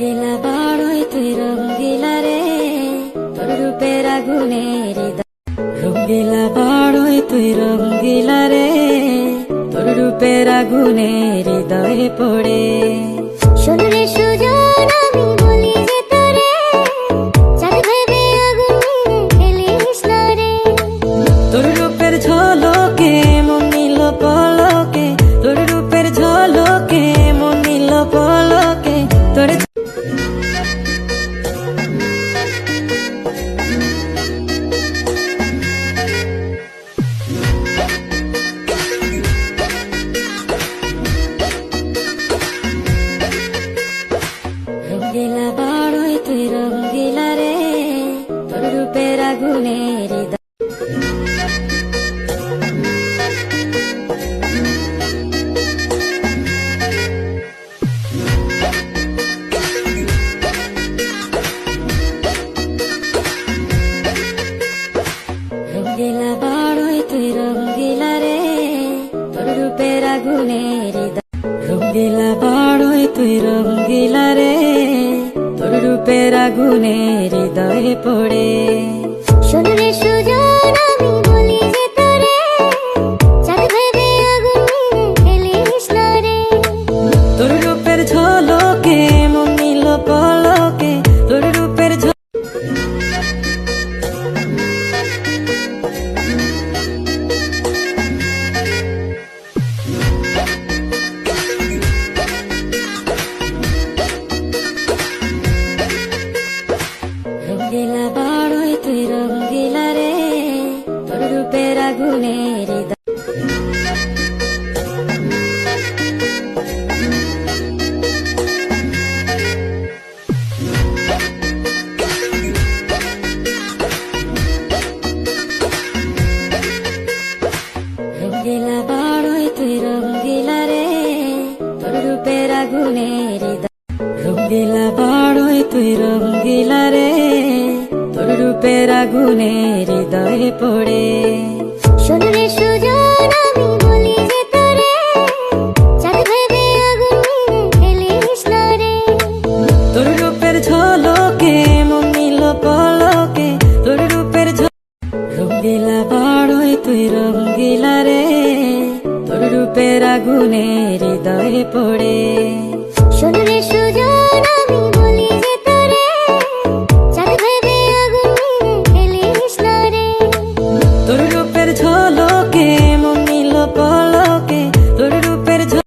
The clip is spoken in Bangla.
রঙ্গিলা বাড়ই তুই রঙ্গিলা রে, তোর রূপের আগুনে হৃদয়। রঙ্গিলা বাড়ই তুই রঙ্গিলা রে, তোর রূপের আগুনে হৃদয়ে পড়ে। শোন রে সুজন, আমি বলি যে তোরে, চাঁদ ভেবে আগুন নিয়ে খেলিস না রে। তোর রূপের ঝলকে মন নিল পলকে, তোর রূপের ঝলকে মন নিল পলকে। তোর রঙ্গিলা বাড়ই তুই রঙ্গিলা রে, তোর রূপের আগুনে হৃদয়। রঙ্গিলা বাড়ই তুই রঙ্গিলা রে, তোর রূপের আগুনে হৃদয়। রঙ্গিলা বাড়ই তুই রঙ্গিলা রে, তোর রূপের আগুনে হৃদয়ে পড়ে। শোন রে সুজন, আমি বলি যে তোরে, চাঁদ ভেবে আগুন নিয়ে খেলিস না রে। তোর রূপের ঝলকে মন নিল পলকে, তোর রূপের রঙ্গিলা বাড়ই তুই রঙ্গিলা রে, তোর রূপের আগুনে হৃদয়। রঙ্গিলা বাড়ই তুই রঙ্গিলা রে, তোর রূপের আগুনে হৃদয়। রঙ্গিলা বাড়ই তুই রঙ্গিলা রে, তোর রূপের আগুনে হৃদয়ে পড়ে। শোন রে সুজন, আমি বলি যে তোরে, চাঁদ ভেবে আগুন নিয়ে খেলিস না রে। তোর রূপের ঝলকে মন নিল পলকে, তোর রূপের রঙ্গিলা বাড়ই তুই রঙ্গিলা রে, তোর রূপের আগুনে হৃদয়ে পড়ে।